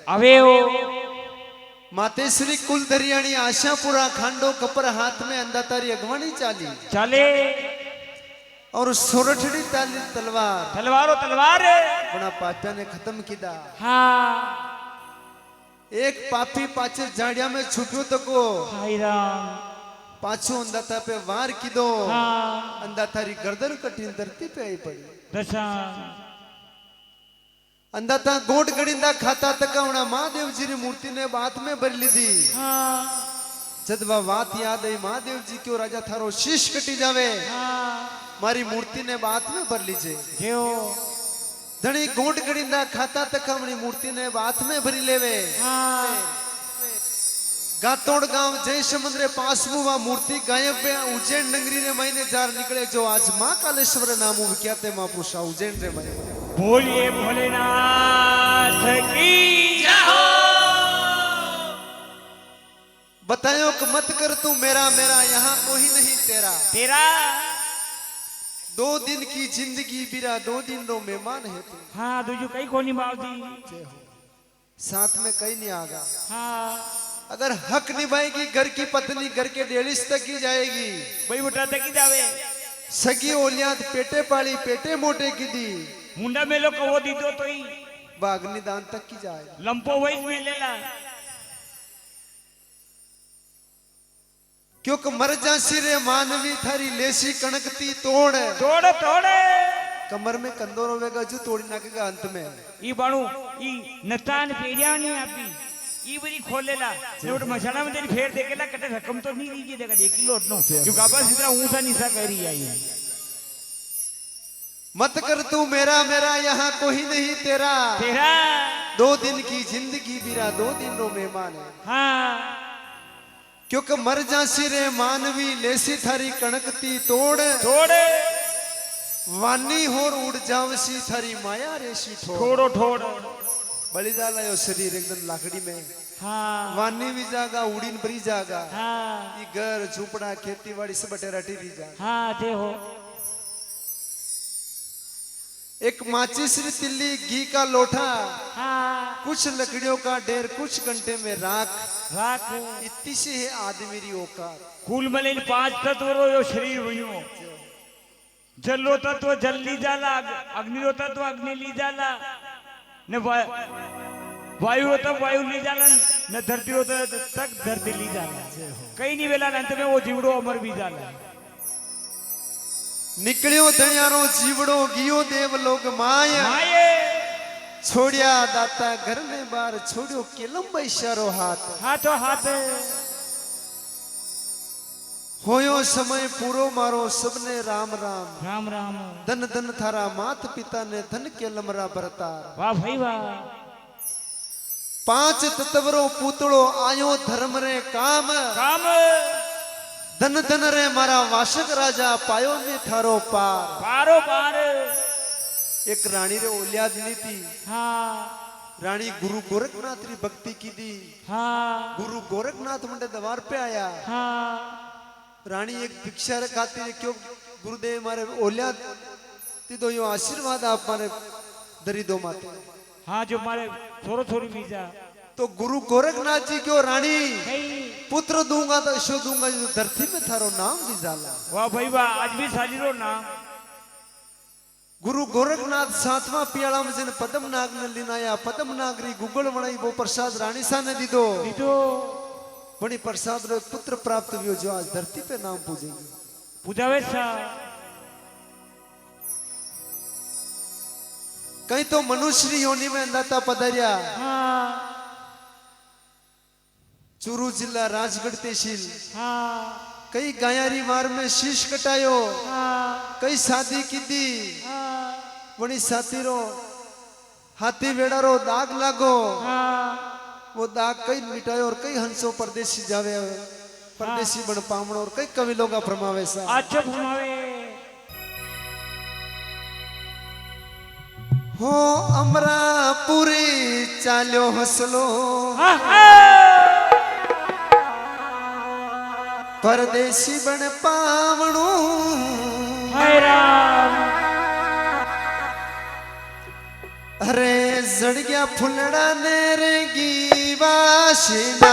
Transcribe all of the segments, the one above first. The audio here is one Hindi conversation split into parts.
આવ્યો मातेश्री कुलधरियाणी आशापुरा खांडो कपर हाथ में अंधातारी अगवानी चाली ચાલે और सोरठड़ी ताली तलवार તલવારો તલવાર बना पापिया ने खत्म किया। હા एक पापी पाचे झाड़िया में छुपियो तो को હાય રામ पाछो अंधाता पे वार किदो હા अंधातारी गर्दन कटी धरती पे आई पड़ी। દશા अंधाता गोट गड़िंदा खाता तक महादेव जी री मूर्ति ने बात में भर ली थी। હા जब वह बात याद आई महादेव जी क्यों राजा थारो शीश कटी जावे હા मारी मूर्ति ने बात में भर लीजे જેવો धनी गोट गड़िंदा खाता तक हमनी मूर्ति ने बात में भरी लेवे। હા गातोड़ गांव जय समुद्रे पासमु वा मूर्ति गायब है उज्जैन नगरी रे महीने जार निकले जो आज मां कालेश्वर नामु विख्यात है महापुरुषा उज्जैन रे महीने બોલીએ ભોલેનાથ की जय हो बतायो कि मत कर तू मेरा मेरा यहाँ कोई नहीं तेरा तेरा 2 दिन की जिंदगी बिरा 2 दिन रो मेहमान है तू हाँ दूजू कई कोनी बावदी साथ में कहीं नहीं आगा। हाँ अगर हक निभाएगी घर की पत्नी घर के डेलिस तक ही जाएगी भाई बेटा तक जावे सगी ओलियात पेटे पाली पेटे मोटे की दी मुंडा में लोग वो दी दो तो ही बाग्निदान तक की जाएगा। लंपो वही में लेला क्योंकि मर जासी रे मानवी थारी लेसी कणकती तोड़ तोड़े तोड़े कमर में कंदो रोवेगा जो तोड़ी नाकेगा अंत में ई बाणू ई नतान पेरिया नहीं आपी ई बड़ी खोलेला नोट मसाला में तेरी फेर देखेला कटे रकम तो नहीं लीजिए देगा देख लोट नो क्योंकि आपा सीधा ऊंचा नीचा करी आई मत कर तू मेरा मेरा यहाँ कोई नहीं तेरा तेरा 2 दिन की जिंदगी बिरा 2 दिन रो मेहमान है। हाँ क्योंकि मर जासी रे मानवी लेसी थारी कणकती तोड़ तोड़े वानी होर उड़ जावसी थारी माया रेसी ठोड़ ठोड़ो ठोड़ बलि जाला यो शरीर एकदम लाकड़ी में हाँ वानी भी जागा उड़ीन भरी जागा हाँ ये घर झूपड़ा खेती बाड़ी सब बटेराटी भी जागा। हाँ ते हो एक माचिस री तिल्ली घी का लोटा हाँ कुछ लकड़ियों का ढेर कुछ घंटे में राख राख इतनी सी है आदमी री औकात। कुल मलिन 5 तत्व रो यो शरीर हुयो जल रो तत्व जल ली जाला अग्नि रो तत्व अग्नि ली जाला न वायु रो तत्व वायु ली जाला न धरती रो तक धरती ली जाला कहीं नहीं वेला अंत में वो जीवड़ो अमर भी जाला निकलियो धनियारो जीवड़ो गियो देव लोग माया माये छोड़िया दाता घर में बार छोड़ियो केलम इशारो हाथ हाथों हाथ होयो समय पूरो मारो सबने राम राम राम राम धन धन थारा मात पिता ने धन केलमरा बरतार वाह भाई वाह 5 तत्वरो पूतड़ो आयो धर्म रे काम काम धन धन रे मारा वासक राजा पायो में थारो पार पारो पार एक रानी रे ओलियाद नी थी हाँ रानी गुरु गोरखनाथ री भक्ति की दी हाँ गुरु गोरखनाथ मंडे दरबार पे आया हाँ रानी एक भिक्षा खाती है क्यों गुरुदेव मारे ओलियाद ती दो यो आशीर्वाद आप मारे दरी दो माते हाँ जो मारे थोड़ो थोड़ी बीजा तो गुरु गोरखनाथ जी क्यों रानी नहीं पुत्र दूंगा तो यशो दूंगा जो धरती में थारो नाम भी जाला। वाह भाई वाह आज भी साली रो नाम गुरु गोरखनाथ 7वां पियाला में जिन पदम नाग ने लिनाया पदम नागरी गुगल बनाई वो प्रसाद रानी सा ने दी दो बड़ी प्रसाद रो पुत्र प्राप्त हुई जो आज धरती पे नाम पूजेंगे पूजावे सा कहीं तो मनुष्य योनि में अंदाता पधरिया हाँ चूरू जिला राजगढ़ तहसील हाँ कई गायारी मार में शीश कटायो हाँ कई शादी की दी हाँ बड़ी साथी रो हाथी वेड़ा रो दाग लागो हाँ वो दाग कई मिटायो और कई हंसो परदेसी जावे परदेसी बन पामणो और कई कवि लोग फरमावे सा अच्छा फरमावे हो अमरापुरी चालो हसलो हाँ हाँ परदेसी बन पावणो हाय राम अरे जड़ गया फुलड़ा नेरगी वाशिना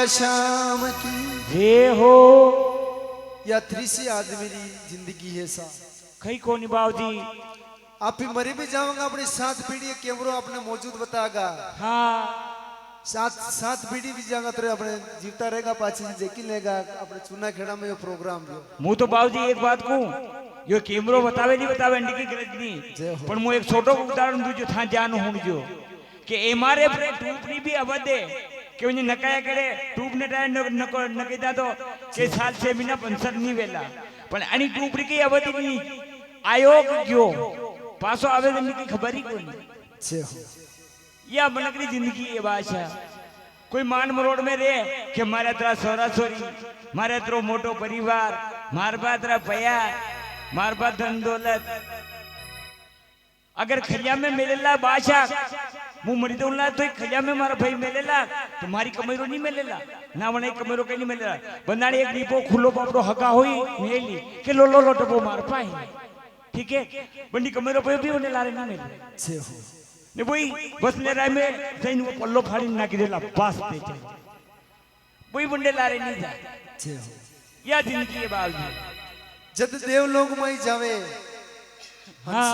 शाम की ये हो या थ्रीसी आदमी री जिंदगी है सा कहीं कोनी बाबूजी आप ही मरी भी जाऊंगा अपनी 7 पीढ़ी कैमरो आपने मौजूद बतागा हाँ 7 पीढ़ी भी जाऊंगा तो अपने जीवता रहेगा पाछी जेकी लेगा अपने चुना खेड़ा में ये प्रोग्राम जो मु तो बाबूजी एक बात कहूं यो कैमरो बतावे नहीं बतावे अंडी की गरज नहीं पर मु एक छोटो उदाहरण दूं जो था जान हूं जो कि एमआरएफ रे टूपनी भी अवधे कि उन्हें नकाया करे टूप ने टाइम नकेदा तो के साल 6 महीना 5 नहीं वेला पण आणि टूपरी की अवधि नहीं आयोग जो पासो आवेदन की खबर ही कोनी या मनकरी जिंदगी ये बादशाह कोई मान मरोड़ में रे कि मारे तरा सोरा सोरी मारे तरो मोटो परिवार मार बात तरा पया मार बात धन दौलत अगर खलिया में मिलेला बादशाह मु मरी तो ला तो खलिया में मारा भाई मिलेला तुम्हारी कमेरो नहीं मिलेला ना वने कमेरो के नहीं मिलेला बंदाणी एक दीपो खुलो बापरो हगा होई मेली के लो टपो मार पाए ठीक है बंडी कमेरो पे भी होने लारे ना मिले ने वही बस ले रहा में जैन वो पल्लो फाड़ी ना की देला पास दे जाए वही बंडे लारे नहीं जाए या जिंदगी है बाबूजी जब देव लोग में जावे हाँ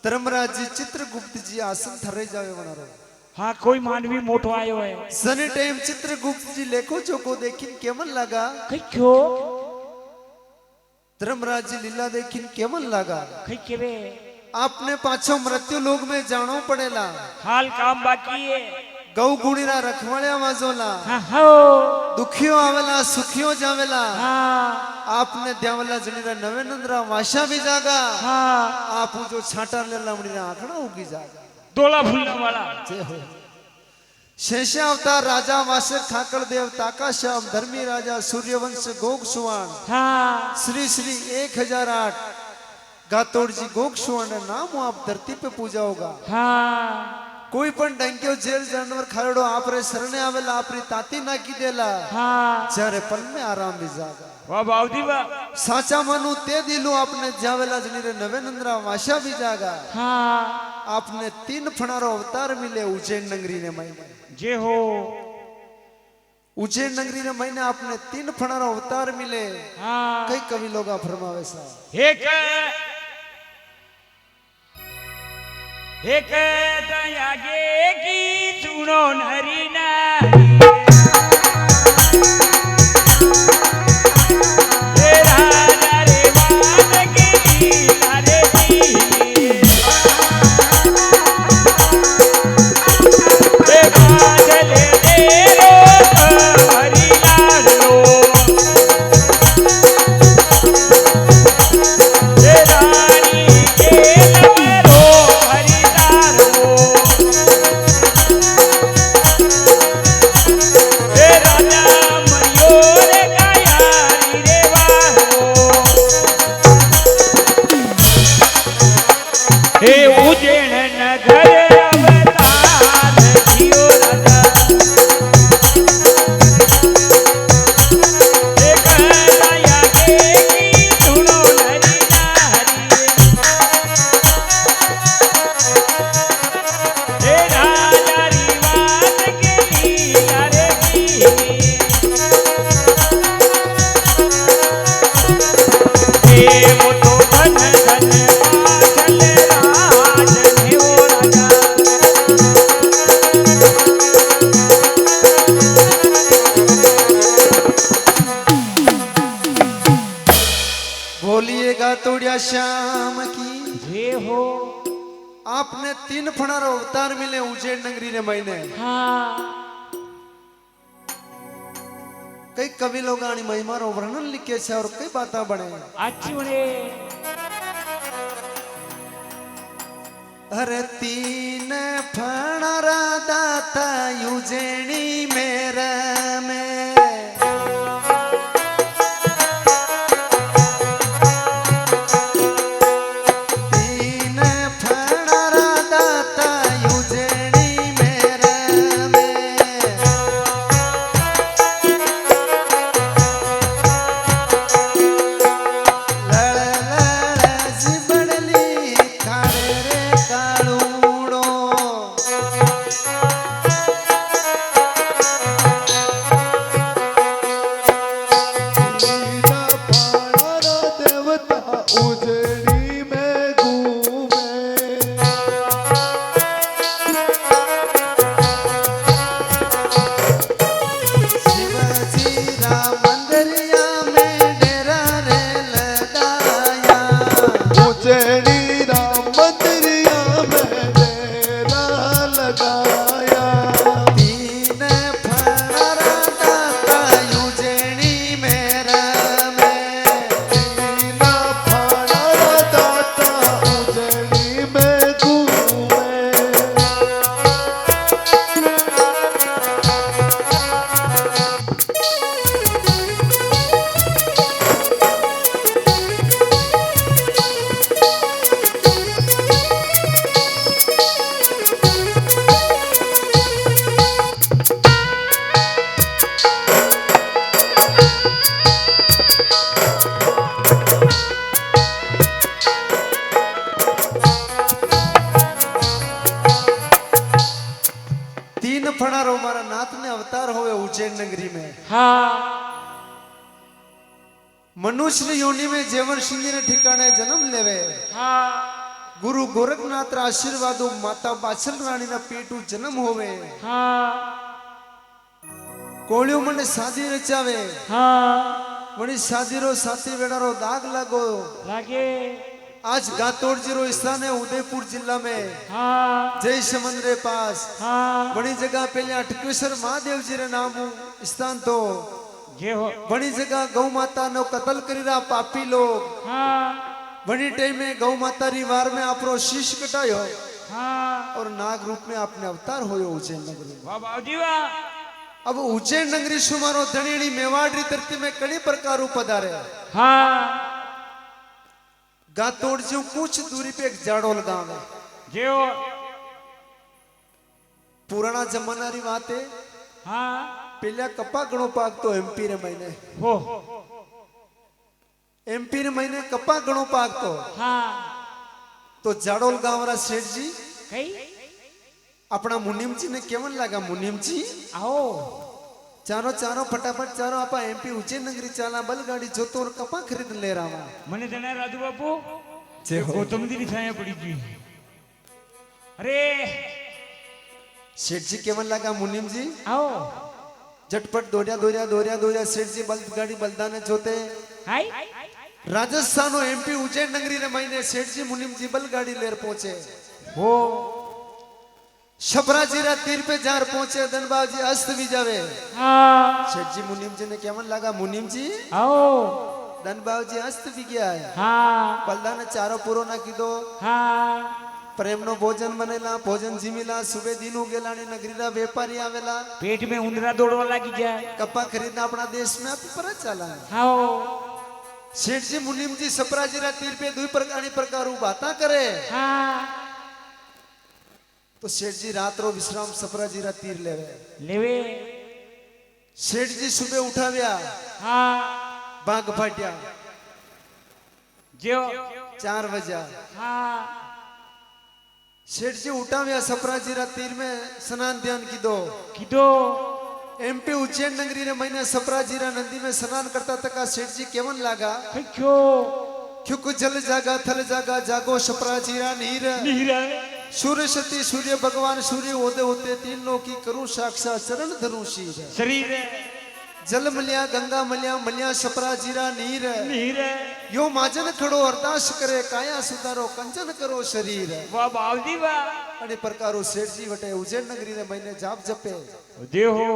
धर्मराज जी चित्रगुप्त जी आसन थरे जावे बना रहो हाँ कोई मानवी मोटो आयो है सने टाइम चित्रगुप्त जी लेखो चोको देखिन केमन लगा कई क्यों धर्मराज जी लीला देखिन केमन लगा कई केवे आपने पाछो मृत्यु लोक में जानो पड़ेला हाल काम बाकी है गौ गुणीरा रखवाड़िया माजोला हाँ हाँ दुखियो आवेला सुखियो जावेला हाँ आपने द्यावला जनीरा नवेनंद्रा वाशा भी जागा हाँ आप जो छाटा ले लमड़ीरा आंकड़ा उगी जागा डोला फूलने वाला शेष अवतार राजा वासर खाकर देव ताका श्याम धर्मी राजा सूर्यवंश गोग सुवान हाँ श्री श्री 1008 गातोड़ जी गोग सुवान नाम आप धरती पे पूजा होगा हाँ कोई पण डंक्यो जेल जानवर खाड़ो आप रे शरणे आवेला आपरी ताती नाकी देला हाँ चारे पल में आराम भी जागा वाह बाबूजी वाह साचा मनु ते दिलू आपने जावेला जनीरे नवेनंद्रा वाशा भी जागा हाँ आपने 3 फणारो अवतार मिले उज्जैन नगरी ने महीने जे हो उज्जैन नगरी ने महीने आपने 3 फणारो अवतार मिले हाँ कई कवि लोगा फरमावे सा एक आगे की सुनो नरी ना हरी श्याम की जे हो। आपने 3 फणारो अवतार मिले उज्जैन नगरी रे महीने। हाँ कई कवि लोग आनी महिमा रो वर्णन लिखे छे और कई बातें बने। अच्छी बने। अरे 3 फणारा दाता उज्जैनी मेरा में फणारो मारा नाथ ने अवतार होवे उज्जैन नगरी में। हाँ मनुष्य योनि में जेवन सिंह ने ठिकाने जन्म लेवे। हाँ गुरु गोरखनाथ रा आशीर्वादो माता बाछल रानी ना पेटू जन्म होवे। हाँ कोळियो मने शादी रचावे। हाँ वणी शादी रो साथी वेड़ारो दाग लागो लागे। आज गातोड़ जीरो स्थान है उदयपुर जिला में। हाँ जय समंद्रे पास। हाँ बड़ी जगह पहले अटकेश्वर महादेव जी रे नाम स्थान तो जे हो। बड़ी जगह गौ माता नो कत्ल करीरा पापी लोग। हाँ बड़ी टाइम में गौ माता री वार में आपरो शीश कटायो। हाँ और नाग रूप में आपने अवतार होयो उज्जैन नगरी। वाह बाबूजी वाह। अब उज्जैन नगरी सुमारो धनेड़ी मेवाड़ री धरती में कई प्रकार पधारे। हाँ गातोड़ जी कुछ दूरी पे एक जाड़ोल गांव है। जे हो। पुराना जमाना री बात है। हाँ पहला कपा गणो पाक तो एमपी रे महीने हो। एमपी रे महीने कपा गणो पाक हाँ तो जाड़ोल गांव रा सेठ जी कई अपना मुनीम जी ने केवन लगा। मुनीम जी आओ चारो चारो फटाफट चारो आपा एमपी उज्जैन नगरी चाला बलगाड़ी जो तो और कपा खरीद ले रहा हूं। मने जना राजू बापू जे हो। गौतम दी छाया पड़ी जी। अरे सेठ जी केवन लगा मुनीम जी आओ झटपट दौड़िया सेठ जी बलगाड़ी बलदाने जोते। हाय राजस्थान और एमपी उज्जैन नगरी रे महीने सेठ जी मुनीम जी बलगाड़ी लेर पहुंचे। हो छपरा जीरा तीर पे जार पहुंचे। धनबाजी अस्त भी जावे। हाँ सेठ जी मुनीम जी ने केवन लगा। मुनीम जी आओ धनबाव जी अस्त भी गया है। हाँ बलदा ने चारो पूरो ना कीधो। हाँ प्रेम नो भोजन बनेला भोजन जीमिला सुबह दिन उगेलानी नगरी रा व्यापारी आवेला। पेट में उंदरा दौड़वा लगी जाए। कपा खरीदना अपना देश में आप पर चला है। आओ सेठ जी मुनीम जी छपरा जीरा तीर पे दुई प्रकार बाता करे। हाँ तो सेठ जी रात रो विश्राम छपरा जीरा तीर लेवे। लेवे। सेठ जी सुबह उठाव्या। हाँ बाग फाट्या जो 4 बजा। हाँ सेठ जी उठाव्या छपरा जीरा तीर में स्नान ध्यान कीधो। किदो एमपी उज्जैन नगरी रे महीने छपरा जीरा नदी में स्नान करता तका सेठ जी केवन लागा। क्यों जल जागा थल जागा जागो छपरा जीरा नीर। सूर्य सती सूर्य भगवान सूर्य होते होते 3 लोग की करूं साक्षात चरण धरूं शरीर। जल मलिया गंगा मलिया मलिया छपरा जीरा नीर। यो माजन खड़ो अरदास करे काया सुधारो कंचन करो शरीर वाह बावजी वाह अने प्रकारो सेठ जी वटे उज्जैन नगरी ने महीने जाप जपे जे हो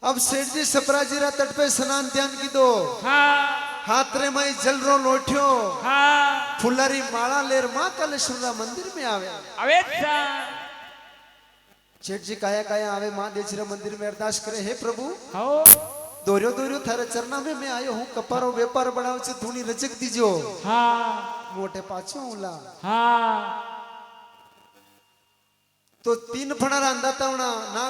अब सेठ जी सपराजीरा तट पे स्नान ध्यान की दो हाँ हाथ रे मई जलरो लोठ्यो हाँ फुलारी माला लेर मां कलेश्वरा मंदिर में आवे अवे सा सेठ जी काया काया आवे मां देचरा मंदिर में अरदास करे हे प्रभु हो दोर्यो दोर्यो थारे चरना में मैं आयो हूं कपारो व्यापार बढ़ाव छे धूनी रजक दीजो हाँ मोटे पाछो उला हाँ तो 3 फणा अंदातावणा ना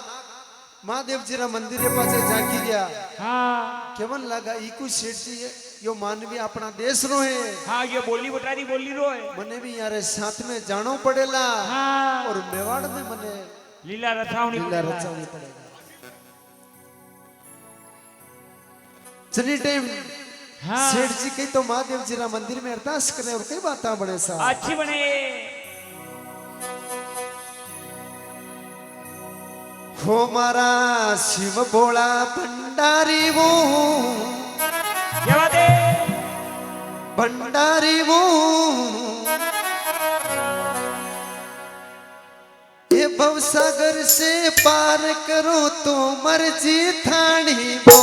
महादेव जीरा मंदिर पासे जाकी गया हाँ केवन लगा इकु सेठ जी यो मानवी अपना देश रो है हाँ ये बोली बटारी बोली रो है मने भी यारे साथ में जानो पड़ेला हाँ और मेवाड़ में मने लीला रचावनी लीला रचावनी पड़ेगा चली टाइम हाँ सेठ जी कही तो महादेव जीरा मंदिर में अरदास करे और कई बात बने सा अच्छी बने हो मारा शिव भोला भंडारी वो क्या बात है भंडारी वो ये भवसागर से पार करो तो मर्जी थानी वो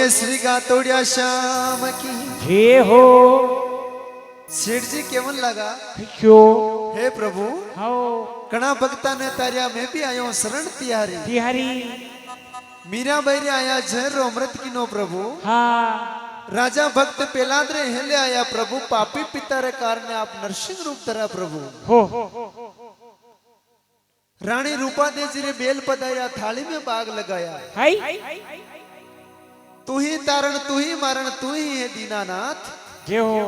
बोले श्री गातोड़िया श्याम की हे हो सेठ जी केवन लगा क्यों हे प्रभु हाओ कणा भक्ता ने तारिया में भी आयो शरण तिहारी तिहारी मीरा बैरे आया जहर अमृत किनो प्रभु हाँ राजा भक्त पेलाद्रे हेले आया प्रभु पापी पिता रे कारण आप नरसिंह रूप धरा प्रभु हो रानी रूपा दे जी रे बेल पधाया थाली में बाग लगाया हाय तू ही तारण तू ही मारण तू ही है दीनानाथ जे हो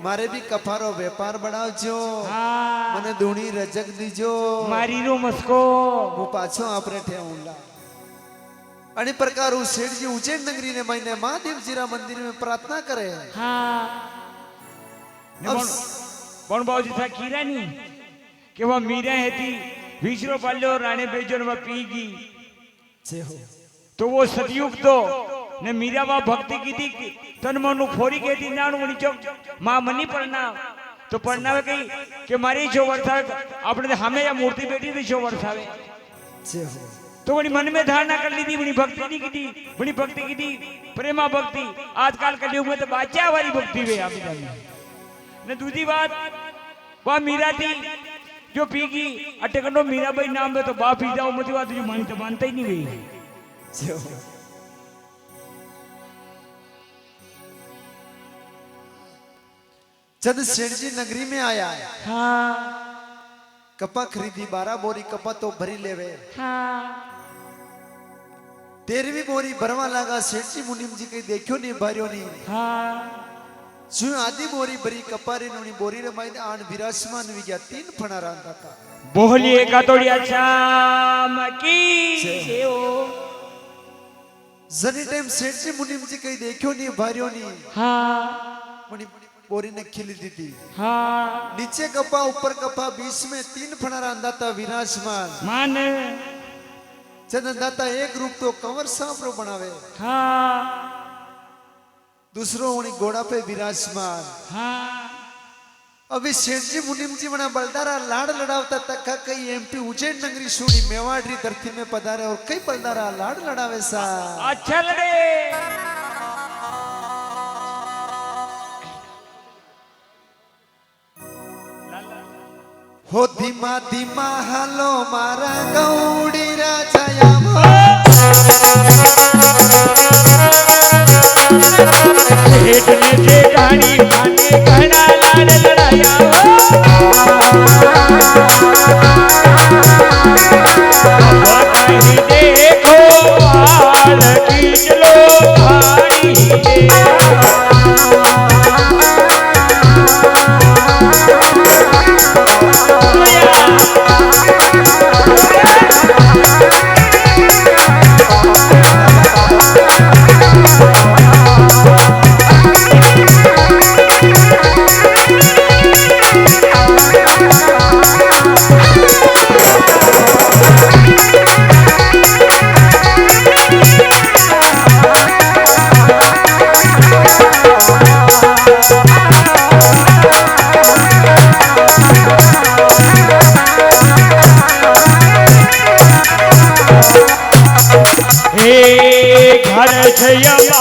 मारे भी कफारो व्यापार बढ़ावजो हाँ मने धूणी रजक दीजो मारी रो मस्को वो पाछो आपरे ठेऊला अनि प्रकार उस सेठ जी उज्जैन नगरी ने महीने महादेव जीरा मंदिर में प्रार्थना करे हाँ बन बाबूजी था कीरा नहीं कि वह मीरा है थी विष्णु पालो राणे बेजो ने पीगी से हो तो वो सतयुग तो ने मीरा बा भक्ति की थी तन मनु फोरी के थी ना उनी चौक मां मनी पढ़ना तो पढ़ना वे कही कि मारी जो वर्षा अपने हमें या मूर्ति बेटी थी जो वर्षावे से हो तो बड़ी मन में धारणा कर ली थी बड़ी भक्ति नहीं की थी बड़ी भक्ति की थी प्रेमा भक्ति आजकल कलयुग में तो बाचा वाली भक्ति वे आप ने दूसरी बात वह मीरा थी जो पीगी अटकंडो मीरा भाई नाम में तो बाप पी जाओ मुझे बात जो मानी तो मानता ही नहीं गई जब सेठ जी नगरी में आया हाँ कपा खरीदी 12 बोरी कपा तो भरी लेवे हाँ 13वीं बोरी भरवा लगा सेठ जी मुनिम जी कहीं देखियो नहीं भरियो नहीं हाँ जो आधी बोरी भरी कपारी नुनी बोरी रे माइन आन विरासमान भी गया 3 फणा रांधा था बोलिए कातोड़िया शाम की सेओ जनी टाइम सेठ जी मुनिम जी कहीं देखियो नहीं भरियो नहीं हाँ मुनि बोरी ने खिली दी थी हाँ नीचे कपा ऊपर कपा बीच में 3 फणा रांधा था विरासमान मान चंदनदाता एक रूप तो कंवर सांप रो बनावे हाँ दूसरो उनी घोड़ा पे विराजमान हाँ अभी सेठ जी मुनिम जी बना बलदारा लाड़ लड़ावता तक कई एमपी उज्जैन नगरी सूड़ी मेवाड़ी धरती में पधारे और कई बलदारा लाड़ लड़ावे सा अच्छा लड़े हो धीमा धीमा हालो मारा गौड़ी राजाया हेठ ने गाड़ी खाने घना लाड़ लड़ाया बताई देखो हाल खींच लो भारी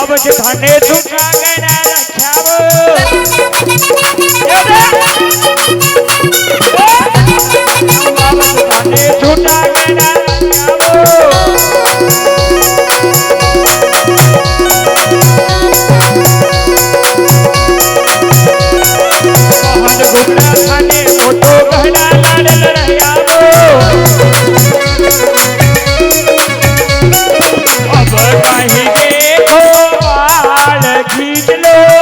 बाबज थाने छुटा गना रखावो बाबज थाने छुटा गना रखावो गुमरा थाने मोटो गहना लाड़ लड़ायावो अब कहीं देखो खींच लो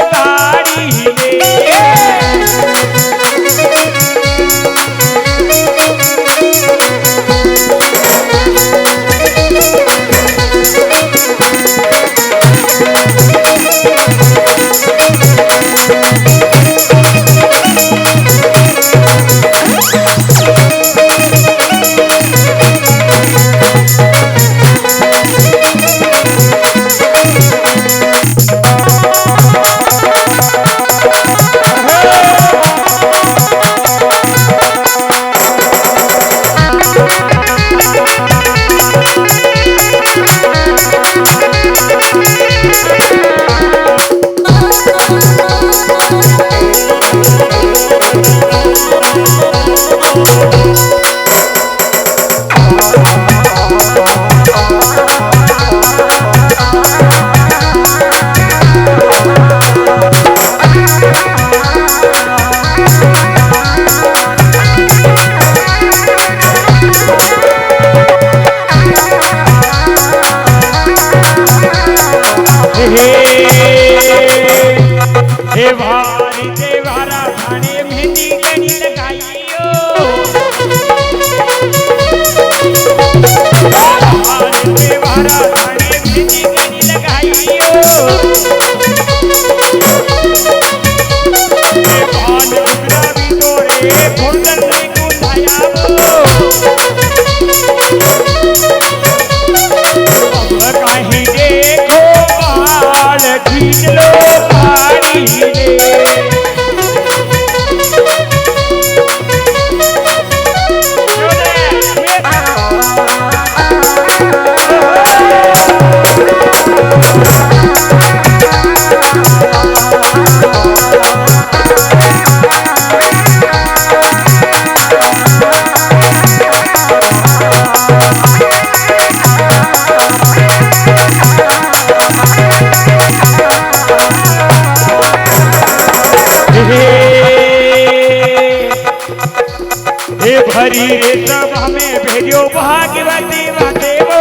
तब हमें भेजो भाग्यवती बाते वो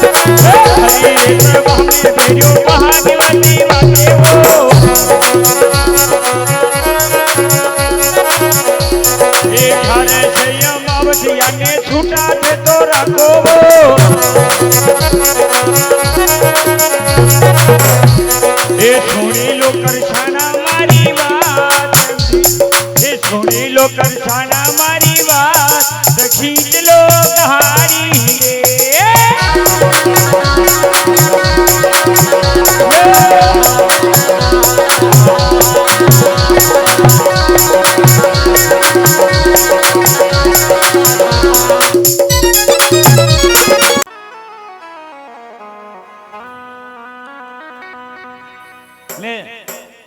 हरे तब हमें भेजो भाग्यवती बाते वो एक हरे से अमावस्या ने छूटा थे तो रखो वो ये सुनी लो करछाना मारी बात ये सुनी लो करछाना मारी बात तो खींच लो कहानी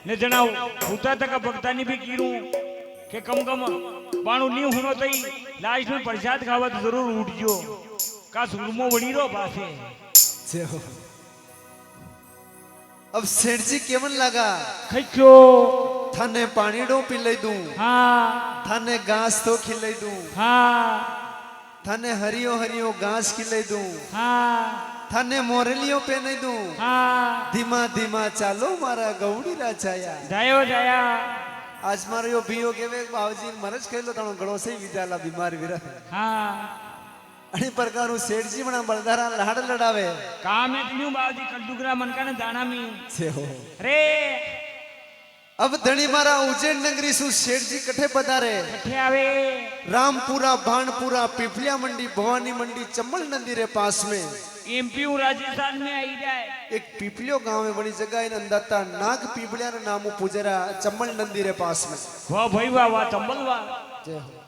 ने जनाव होता तक भक्तानी भी कीरू के कम बाणु नहीं होनो तई लास्ट में प्रसाद खावा तो जरूर उठ जो का सुरमो बड़ी रो पासे अब सेठ जी केवन लगा खैक्यो थाने पानी डो पिलाई दूं हाँ थाने घास तो खिलाई दूं हाँ थाने हरियो हरियो घास खिलाई दूं हाँ थाने मोरलियो पहने दूं हाँ धीमा धीमा चालो मारा गौड़ी राजाया जायो जाया आज मारो यो बियो केवे बावजी मरज खेलो ताणो गड़ो से विचाला बीमार विरा हाँ अणी प्रकारू सेठ जी बना बलदारा लाड लड़ावे काम है न्यू बावजी कलदुगरा मन का ने दाना में से हो रे अब धनी मारा उज्जैन नगरी सु सेठ जी कठे पधारे कठे आवे रामपुरा भानपुरा पिपलिया मंडी भवानी मंडी चंबल नदी रे पास में एमपी राजस्थान में आई जाए एक पिपलियो गांव में बड़ी जगह इन अंदाता नाग पिपलिया रे नामो पुजरा चंबल नदी रे पास में वाह भाई वाह चंबल वाह जय हो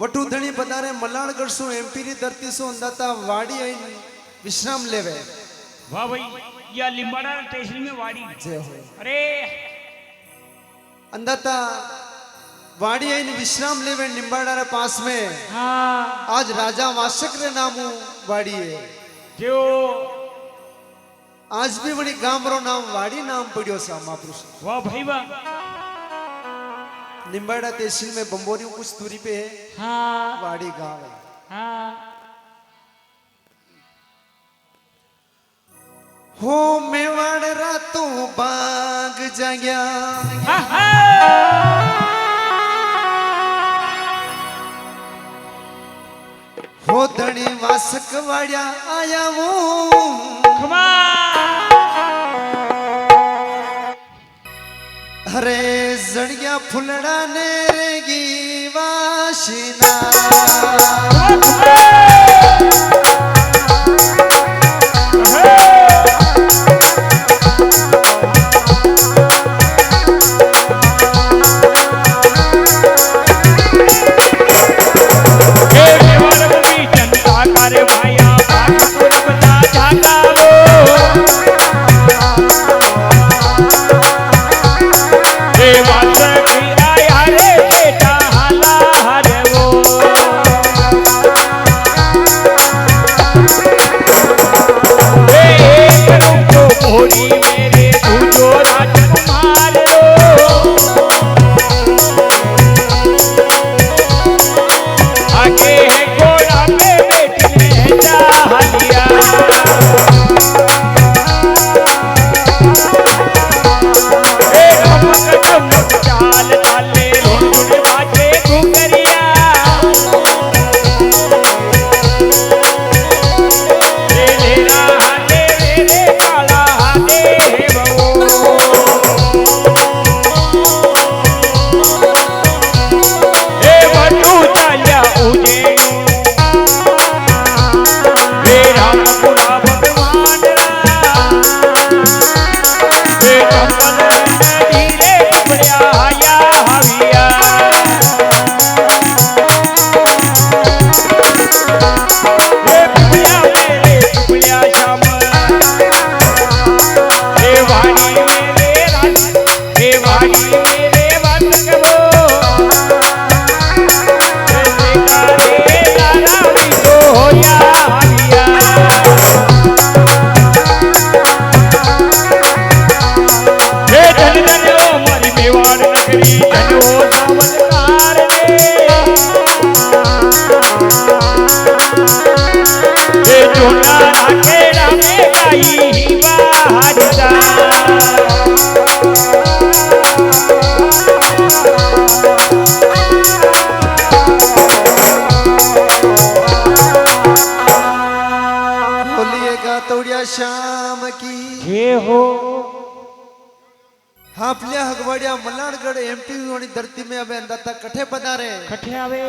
वटू धनी पधारे मलाणगढ़ सु एमपी री धरती सु अंदाता वाड़ी आई विश्राम लेवे वाह भाई या लिम्बाड़ा स्टेशन में वाड़ी जय हो अरे अंदाता वाड़ी आई विश्राम लेवे निम्बाड़ा रे पास में हाँ आज राजा वासक रे नामो वाड़ी है जो आज भी बड़ी गाम रो नाम वाड़ी नाम पड़ियो सा महापुरुष वाह भाई वाह निम्बाड़ा तहसील में बंबोरी कुछ दूरी पे है हाँ वाड़ी गांव है हाँ हो मेवाड़ रातों बाग जाग्या हो धनी वासक वाड़िया आया वो हरे जड़िया फुलड़ा ने रेगी वाशिना जय हो आपल्या हगवाडिया मलाडगढ़ एमपी वाली धरती में अबे अंदाता कठे पधारे कठे आवे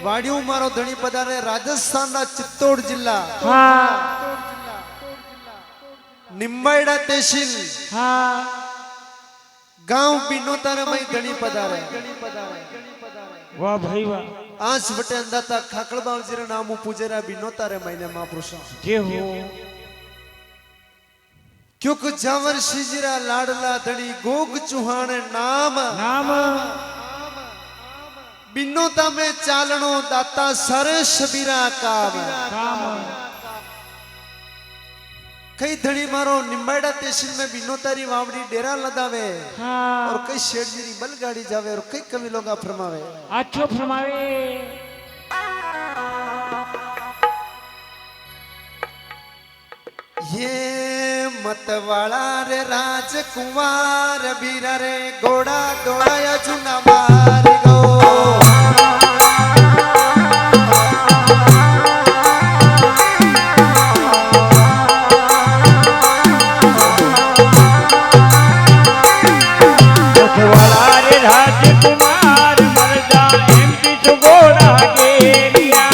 वाडियो मारो धणी पधारे राजस्थान ना चित्तौड़ जिल्ला हाँ निम्बाइडा तहसील हाँ गांव बिनोतारे मई धणी पधारे वाह भाई वाह आज बटे अंदाता खाकड़ बावजीरा नामू पूजेरा बिनोतारे महीने महापुरुषा जय हो क्योंकि जावर शिजिरा लाडला धड़ी गोग चुहान नाम नाम बिनोता में चालनो दाता सरे शबीरा काम काम कई धड़ी मारो निम्बाइडा तहसील में बिनोतारी वावड़ी डेरा लदावे हाँ और कई शेरजीरी बलगाड़ी जावे और कई कवि लोग फरमावे अच्छो फरमावे ये मतवाला रे राजकुमार बीरा रे घोड़ा दौड़ाया चुना मार गो मतवाला रे राजकुमार मर्दा एमपी तो घोड़ा गेलिया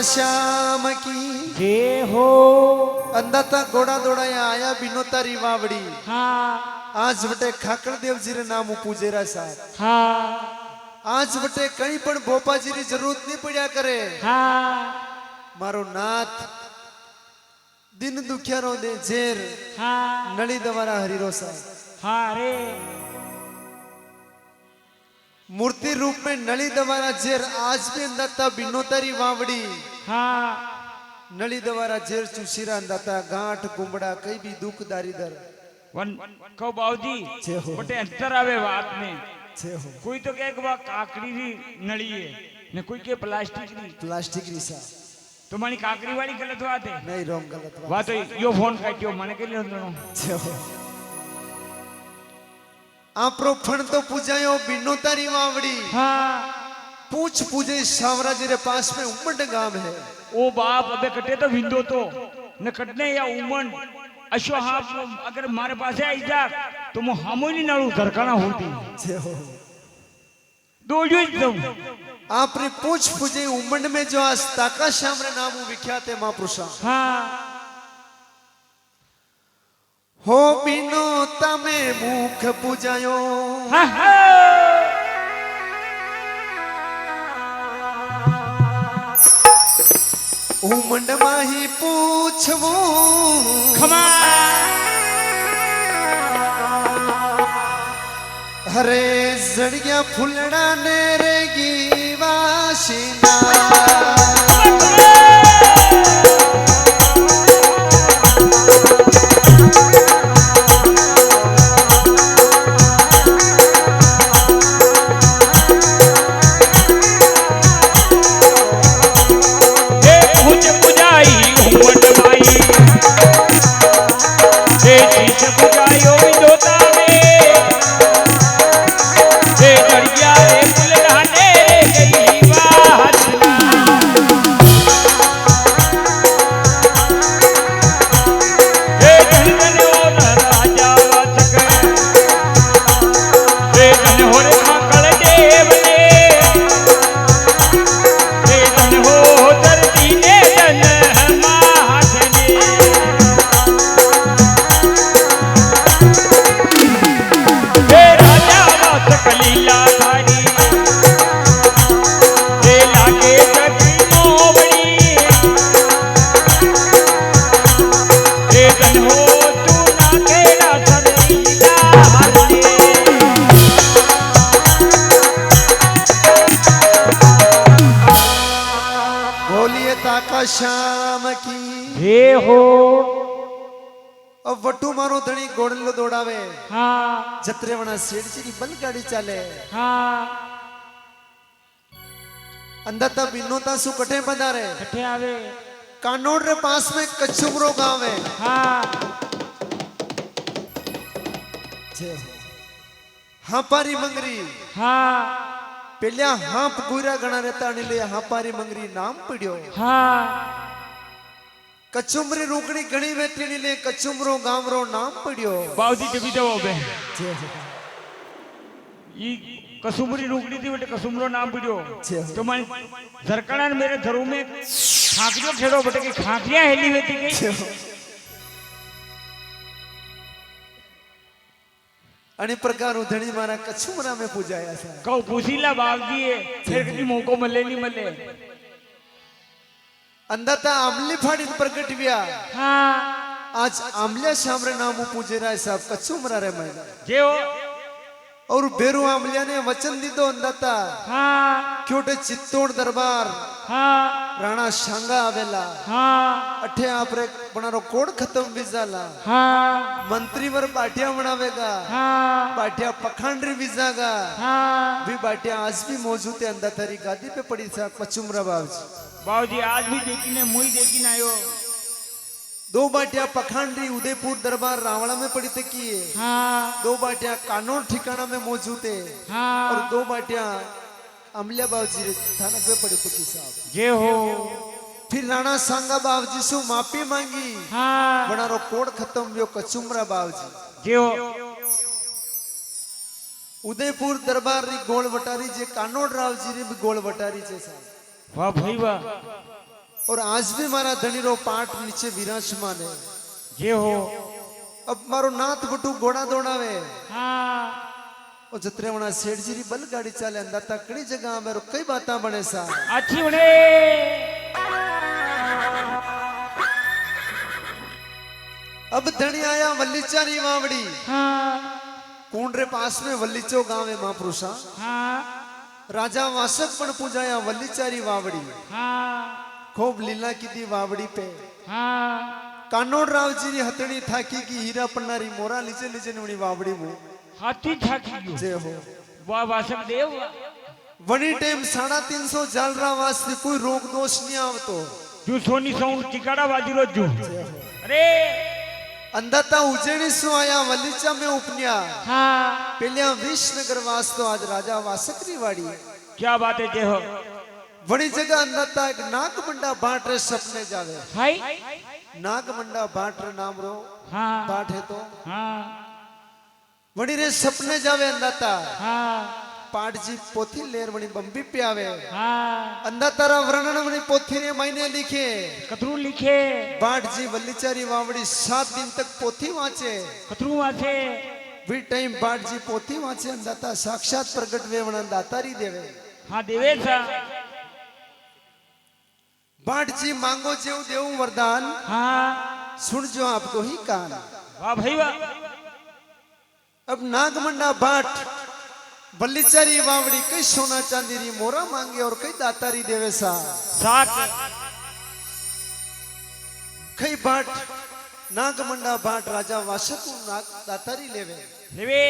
श्याम की जय हो अंदाता घोड़ा दौड़ाया आया बिनोतारी वावड़ी हाँ आज बटे खाकड़ देव जी रे नाम पूजेरा साहब हाँ आज बटे कहीं पण भोपा जी री जरूरत नहीं पड़ा करे हाँ मारो नाथ दिन दुखियारो दे जेर हाँ नली दवारा हरिरो साहब हाँ रे मूर्ति रूप में नली दवारा जेर आज भी अंदाता बिनोतारी वावड़ी हाँ नली दवारा जेर चुशीरा अंदाता गांठ गुमड़ा कई भी दुख दारिदर वन को बाबूजी जय हो। बटे अंतर आवे बात में छे हो कोई तो कहे कि बा काकड़ी री नली है ने कोई के प्लास्टिक री प्लास्टिक रिसा तो मानी काकड़ी वाली गलत बात है नहीं रॉन्ग गलत बात तो यो फोन काटियो माने के लिए दोनों छे हो आपरो फण तो पूजायो बिनोतारी वावड़ी हाँ पूछ पूजे सावराजी रे पास में उमंड गांव है ओ बाप अबे कटे तो विंदो तो न कटने या उमन अशो हाँ अगर मारे पास आई जा तो मु हमोनी नालू धरकाना होती छे हो दो जो तुम आपने पूछ पूजे उमंड में जो आस्ताका श्याम रे नाम विख्यात है महापुरुषा हाँ हो बिनोता में मुख पूजायो हाँ हाँ उमंड माही पूछवो खमा हरे जड़ गया फुलड़ा ने रेगी वाशिना श्याम की हे हो अब वटू मारो धनी गोड़लो दौड़ावे हाँ जत्रेवना सेठ जी की बलगाड़ी चाले हाँ अंदता बिनोता सु कटे बंधारे कटे आवे कानोड़ रे पास में कच्छुमरो गांव है हाँ हाँ पारी मंगरी हाँ पेलिया हाप गुरा गणा रहता अनिले हापारी मंगरी नाम पड़ियो हाँ कचुमरी रुकड़ी गणी वेती अनिले कचुमरो गामरो नाम पड़ियो बावजी जबी दो बे ई कसुमरी रुकड़ी थी बटे कसुमरो नाम पड़ियो तो मैं झरकड़ा मेरे घरों में खाकरियो खेड़ो बटे की खाकरिया हेली वेती के अने प्रकार धनी मारा कछुमरा में पूजाया सा कौ पूछीला बावजी है फिर कभी मौको मले नहीं मले अंदता आमली फाड़ी प्रकट विया हाँ आज आमलिया शामरे नामो पूजे रहा है साहब कछुमरा रे मैंने जे हो और बेरू आमलिया ने वचन दी दो अंदता हाँ क्योंटे चित्तौड़ दरबार हाँ राणा शांगा आवेला हाँ अठे आपरे बनारो कोड खत्म विजाला हाँ मंत्री वर बाटिया बनावेगा हाँ बाटिया पखांडरी विजागा हाँ भी बाटिया आज भी मौजूद है अंदर थारी गादी पे पड़ी था कचुमरा बाबूजी बाबूजी आज भी देखी ने मुई देखी ना आयो दो बाटिया पखांडरी उदयपुर दरबार रावणा में पड़ी थे की हाँ दो बाटिया कानोर ठिकाना में मौजूद है हाँ और दो बाटिया अमलिया बाबूजी थाना पे पड़ी थे की साहब जे हो फिर राणा सांगा बाबूजी से माफी मांगी हाँ बनारो कोड खत्म व्यो कचुमरा बाबूजी जे हो उदयपुर दरबार री गोल वटारी जे कानोड राव जी री भी गोल वटारी जे साहब वाह भाई वाह और आज भी मारा धनी रो पाठ नीचे विराजमान है जे हो अब मारो नाथ बटू घोड़ा दौड़ावे हाँ और जत्रेवना सेठ जी री बलगाड़ी चाले अंदर तकड़ी जगह में कई बातें बने सा अच्छी बने अब धनी आया वल्लीचा री वावड़ी हाँ कुंड रे पास में वल्लीचो गांव है महापुरुषा हाँ राजा वासक पण पूजाया वल्लीचारी वावड़ी हाँ खूब लीला की दी वावड़ी पे हाँ कानोड राव जी री हथड़ी थाकी की हीरा पन्नारी मोरा लीचे लीचे नुनी वावड़ी में हाथी ठाकी जय हो वाह वासक देव वनी टाइम 350 जालरा वास्ते कोई रोग दोष नहीं आवतो जो सोनी सौ टिकाड़ा बाजी रो जू अरे अंदता उज्जैनी सु आया वल्लीचा में उपन्या हाँ पेलिया विष्णुनगर वास्तो आज राजा वासकरी वाड़ी क्या बात है जय हो बड़ी जगह अंदता एक नागमंडा बाट रे सपने जावे हाय नागमंडा बाट रे नाम रो हाँ बाट है तो हाँ वड़ी रे सपने जावे अंदता हाँ पाठ जी पोथी लेर वणी बम्बी पे आवे हाँ अंदता वर्णन वणी पोथी रे महीने लिखे कतरू लिखे बाट जी वल्लीचारी वावड़ी 7 दिन तक पोथी वांचे कतरू वाचे वी टाइम बाट जी पोथी वांचे अंदता साक्षात प्रगट वे वणा दातारी देवे हाँ देवे सा बाट जी मांगो जेव देव वरदान हाँ सुन जो आपको ही कान वाह भाई वाह अब नागमंडा बाट बल्लीचारी वावड़ी कई सोना चांदी री मोरा मांगे और कई दातारी देवे सा साक कई बाट नागमंडा बाट राजा वासक नाग दातारी लेवे लेवे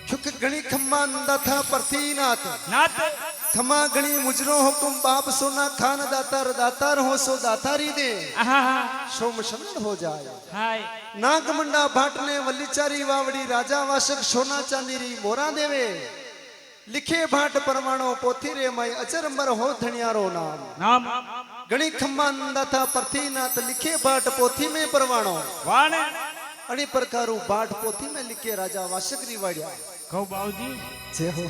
क्योंकि गणी खम्मा नंदा था परथीनाथ नाथ खमा गणी मुजरो हुकुम बाप सोना खान दातार हो सो दातारी दे आहा सोम शरण हो जाए हाय नागमंडा भाट ने वल्लीचारी वावड़ी राजा वासक सोना चांदी री मोरा देवे लिखे भाट परमाणो पोथी रे मई अचरंबर हो धनियारो नाम नाम गणी खम्मा नंदा था परथीनाथ लिखे भाट पोथी में परमाणो वाण अणी प्रकारू भाट पोथी में लिखे राजा वासक री वाड़िया कहू बाबूजी जय हो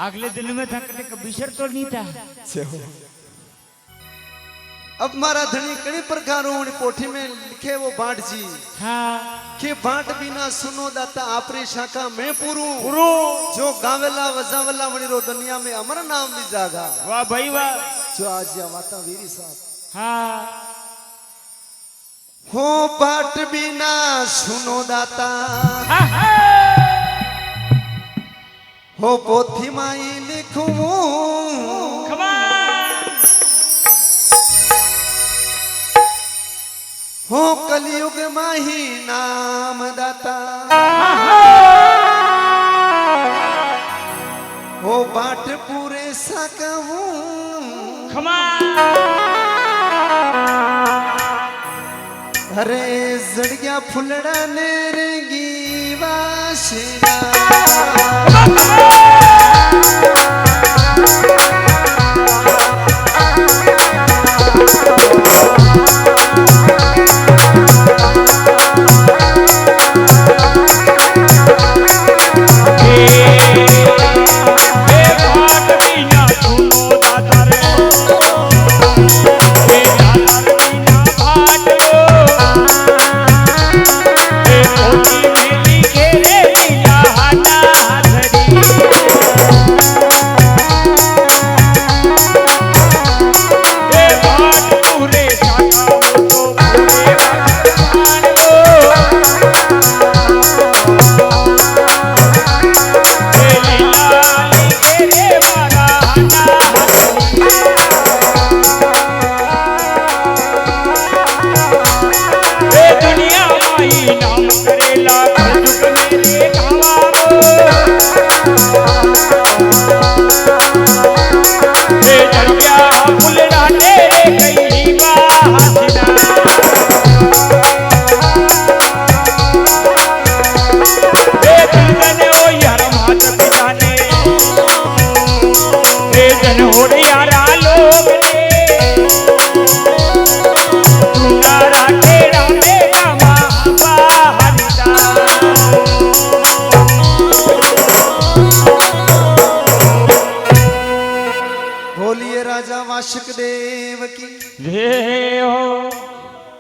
अगले दिन में था कटे कबीशर तो नहीं था जय हो अब मारा धनी कई प्रकारों पोठी में लिखे वो बाट जी हाँ के बाट बिना सुनो दाता आपरी शाखा में पुरू पुरू जो गावेला वजावेला वणी रो दुनिया में अमर नाम भी जागा वाह भाई वाह जो आज या वाता वीरी साहब हाँ हो बाट बिना सुनो दाता हो पोथी माई लिखूं हो कलयुग माही नाम दाता हो बाट पूरे सकूं अरे जड़िया फुलड़ा नेरगी वाशिना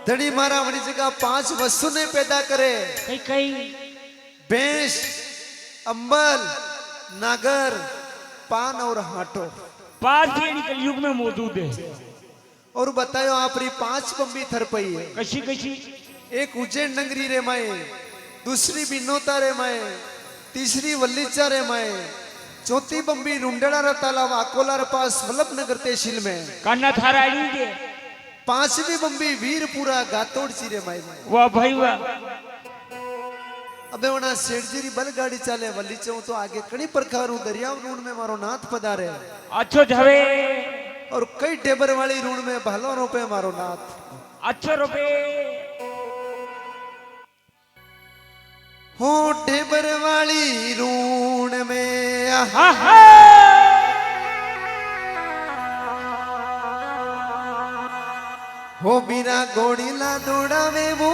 धड़ी मारा वड़ी जगह 5 वस्तु ने पैदा करे कई भैंस अंबल नागर पान और हाटो 5 कलयुग में मौजूद है और बतायो आप री 5 बम्बी थर पई है कशी कशी एक उज्जैन नगरी रे माए दूसरी बिनोता रे माए तीसरी वल्लीचा रे माए चौथी बम्बी रुंडड़ा रा तालाब अकोला रे पास वल्लभ नगर तहसील में कान्ना थाराड़ी के 5वीं बम्बी वीरपुरा गातोड़ चिरे माई वाह भाई वाह अबे वना सेठजी बलगाड़ी चाले वल्ली चो तो आगे कई प्रकार दरिया रूण में मारो नाथ पधारे अच्छो झवे और कई टेबर वाली रूण में भालो रुपए मारो नाथ अच्छो रुपए हो टेबर वाली रूण में हो बिना घोड़ीला दौड़ावे वो